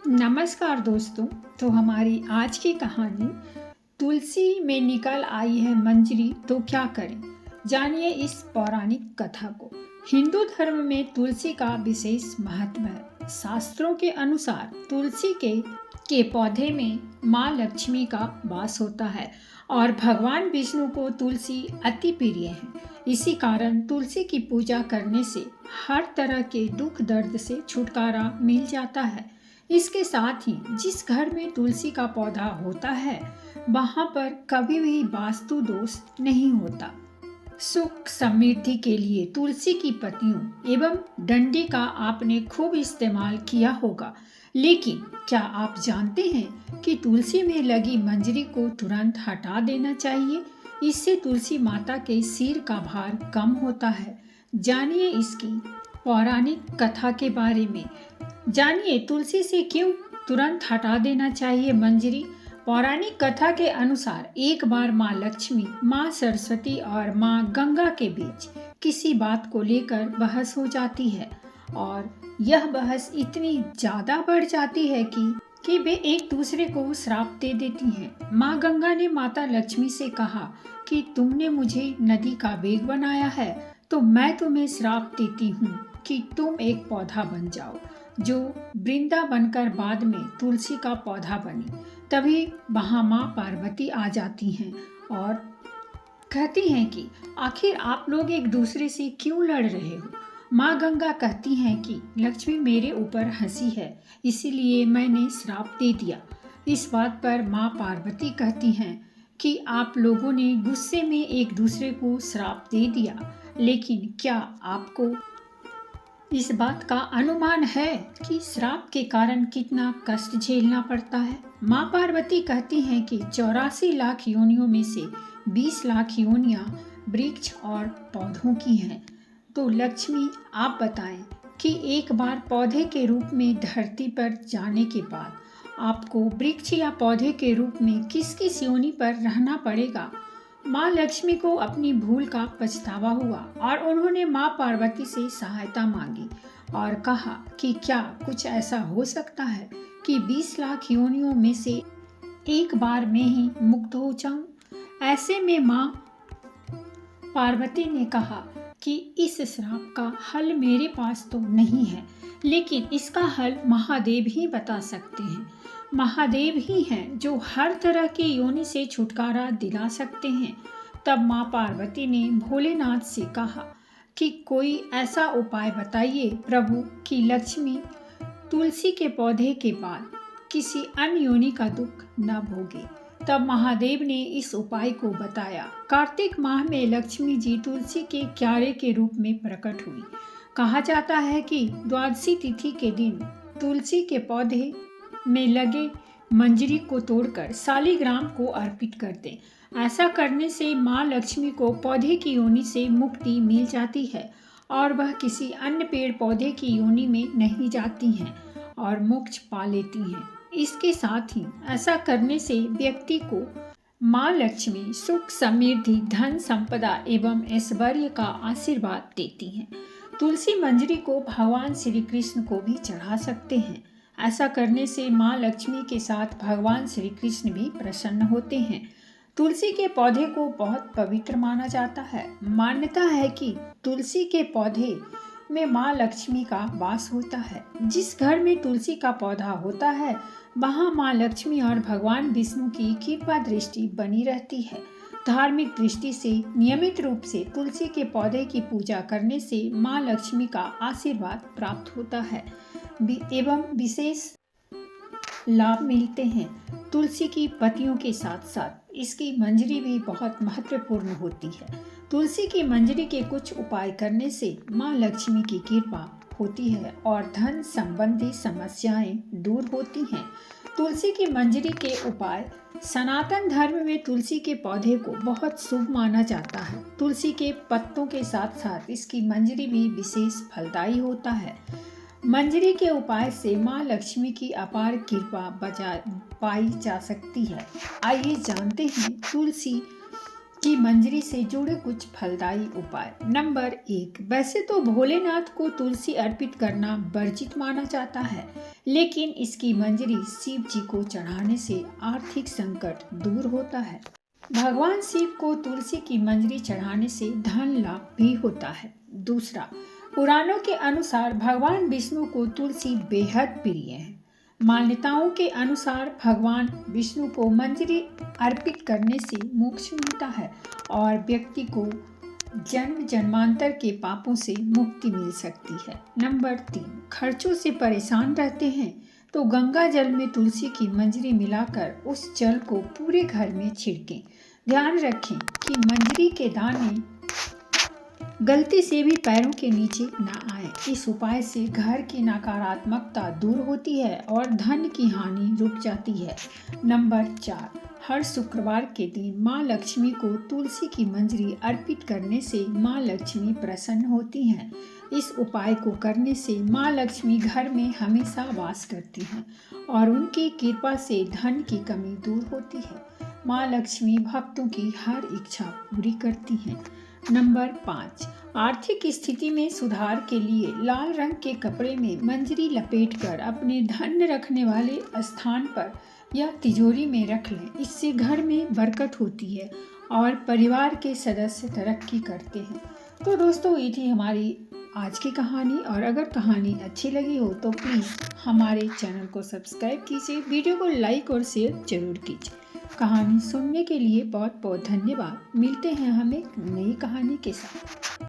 नमस्कार दोस्तों। तो हमारी आज की कहानी तुलसी में निकल आई है मंजरी तो क्या करें, जानिए इस पौराणिक कथा को। हिंदू धर्म में तुलसी का विशेष महत्व है। शास्त्रों के अनुसार तुलसी के पौधे में माँ लक्ष्मी का वास होता है और भगवान विष्णु को तुलसी अति प्रिय है। इसी कारण तुलसी की पूजा करने से हर तरह के दुख दर्द से छुटकारा मिल जाता है। इसके साथ ही जिस घर में तुलसी का पौधा होता है वहां पर कभी भी वास्तु दोष नहीं होता। सुख समृद्धि के लिए तुलसी की पत्तियों एवं डंडी का आपने खूब इस्तेमाल किया होगा, लेकिन क्या आप जानते हैं कि तुलसी में लगी मंजरी को तुरंत हटा देना चाहिए। इससे तुलसी माता के सिर का भार कम होता है। जानिए इसकी पौराणिक कथा के बारे में। जानिए तुलसी से क्यों तुरंत हटा देना चाहिए मंजरी। पौराणिक कथा के अनुसार एक बार माँ लक्ष्मी, माँ सरस्वती और माँ गंगा के बीच किसी बात को लेकर बहस हो जाती है और यह बहस इतनी ज्यादा बढ़ जाती है कि वे एक दूसरे को श्राप दे देती हैं। माँ गंगा ने माता लक्ष्मी से कहा कि तुमने मुझे नदी का वेग बनाया है तो मैं तुम्हें श्राप देती हूँ कि तुम एक पौधा बन जाओ जो वृंदा बनकर बाद में तुलसी का पौधा बनी। तभी वहाँ माँ पार्वती आ जाती हैं और कहती हैं कि आखिर आप लोग एक दूसरे से क्यों लड़ रहे हो। माँ गंगा कहती हैं कि लक्ष्मी मेरे ऊपर हंसी है, इसीलिए मैंने श्राप दे दिया। इस बात पर माँ पार्वती कहती हैं कि आप लोगों ने गुस्से में एक दूसरे को श्राप दे दिया, लेकिन क्या आपको इस बात का अनुमान है कि श्राप के कारण कितना कष्ट झेलना पड़ता है। माँ पार्वती कहती हैं कि 84 लाख योनियों में से 20 लाख योनियां वृक्ष और पौधों की हैं। तो लक्ष्मी आप बताएं कि एक बार पौधे के रूप में धरती पर जाने के बाद आपको वृक्ष या पौधे के रूप में किस किस योनि पर रहना पड़ेगा। माँ लक्ष्मी को अपनी भूल का पछतावा हुआ और उन्होंने माँ पार्वती से सहायता मांगी और कहा कि क्या कुछ ऐसा हो सकता है कि 20 लाख योनियों में से एक बार में ही मुक्त हो जाऊं। ऐसे में माँ पार्वती ने कहा कि इस श्राप का हल मेरे पास तो नहीं है, लेकिन इसका हल महादेव ही बता सकते हैं। महादेव ही हैं जो हर तरह की योनि से छुटकारा दिला सकते हैं। तब माँ पार्वती ने भोलेनाथ से कहा कि कोई ऐसा उपाय बताइए प्रभु कि लक्ष्मी तुलसी के पौधे के बाद किसी अन्य योनि का दुख न भोगे। तब महादेव ने इस उपाय को बताया। कार्तिक माह में लक्ष्मी जी तुलसी के क्यारे के रूप में प्रकट हुई। कहा जाता है कि द्वादशी तिथि के दिन तुलसी के पौधे में लगे मंजरी को तोड़कर शालिग्राम को अर्पित कर दें। ऐसा करने से माँ लक्ष्मी को पौधे की योनि से मुक्ति मिल जाती है और वह किसी अन्य पेड़ पौधे की योनि में नहीं जाती हैं और मोक्ष पा लेती हैं। इसके साथ ही ऐसा करने से व्यक्ति को माँ लक्ष्मी सुख समृद्धि धन संपदा एवं ऐश्वर्य का आशीर्वाद देती हैं। तुलसी मंजरी को भगवान श्री कृष्ण को भी चढ़ा सकते हैं। ऐसा करने से माँ लक्ष्मी के साथ भगवान श्री कृष्ण भी प्रसन्न होते हैं। तुलसी के पौधे को बहुत पवित्र माना जाता है। मान्यता है कि तुलसी के पौधे में माँ लक्ष्मी का वास होता है। जिस घर में तुलसी का पौधा होता है वहाँ माँ लक्ष्मी और भगवान विष्णु की कृपा दृष्टि बनी रहती है। धार्मिक दृष्टि से नियमित रूप से तुलसी के पौधे की पूजा करने से माँ लक्ष्मी का आशीर्वाद प्राप्त होता है एवं विशेष लाभ मिलते हैं। तुलसी की पत्तियों के साथ साथ इसकी मंजरी भी बहुत महत्वपूर्ण होती है। तुलसी की मंजरी के कुछ उपाय करने से माँ लक्ष्मी की कृपा होती है और धन संबंधी समस्याएं दूर होती हैं। तुलसी की मंजरी के उपाय। सनातन धर्म में तुलसी के पौधे को बहुत शुभ माना जाता है। तुलसी के पत्तों के साथ साथ इसकी मंजरी भी विशेष फलदायी होता है। मंजरी के उपाय से माँ लक्ष्मी की अपार कृपा पाई जा सकती है। आइए जानते हैं तुलसी की मंजरी से जुड़े कुछ फलदायी उपाय। नंबर 1, वैसे तो भोलेनाथ को तुलसी अर्पित करना वर्जित माना जाता है, लेकिन इसकी मंजरी शिव जी को चढ़ाने से आर्थिक संकट दूर होता है। भगवान शिव को तुलसी की मंजरी चढ़ाने से धन लाभ भी होता है। दूसरा, पुराणों के अनुसार भगवान विष्णु को तुलसी बेहद प्रिय है। मान्यताओं के अनुसार भगवान विष्णु को मंजरी अर्पित करने से मोक्ष मिलता है और व्यक्ति को जन्म जन्मांतर के पापों से मुक्ति मिल सकती है। नंबर 3, खर्चों से परेशान रहते हैं तो गंगा जल में तुलसी की मंजरी मिलाकर उस जल को पूरे घर में छिड़कें। ध्यान रखें कि मंजरी के दाने गलती से भी पैरों के नीचे न आए। इस उपाय से घर की नकारात्मकता दूर होती है और धन की हानि रुक जाती है। नंबर 4, हर शुक्रवार के दिन माँ लक्ष्मी को तुलसी की मंजरी अर्पित करने से माँ लक्ष्मी प्रसन्न होती हैं। इस उपाय को करने से माँ लक्ष्मी घर में हमेशा वास करती हैं और उनकी कृपा से धन की कमी दूर होती है। माँ लक्ष्मी भक्तों की हर इच्छा पूरी करती हैं। नंबर 5, आर्थिक स्थिति में सुधार के लिए लाल रंग के कपड़े में मंजरी लपेटकर अपने धन रखने वाले स्थान पर या तिजोरी में रख लें। इससे घर में बरकत होती है और परिवार के सदस्य तरक्की करते हैं। तो दोस्तों, ये थी हमारी आज की कहानी, और अगर कहानी अच्छी लगी हो तो प्लीज़ हमारे चैनल को सब्सक्राइब कीजिए, वीडियो को लाइक और शेयर जरूर कीजिए। कहानी सुनने के लिए बहुत बहुत धन्यवाद। मिलते हैं हम एक नई कहानी के साथ।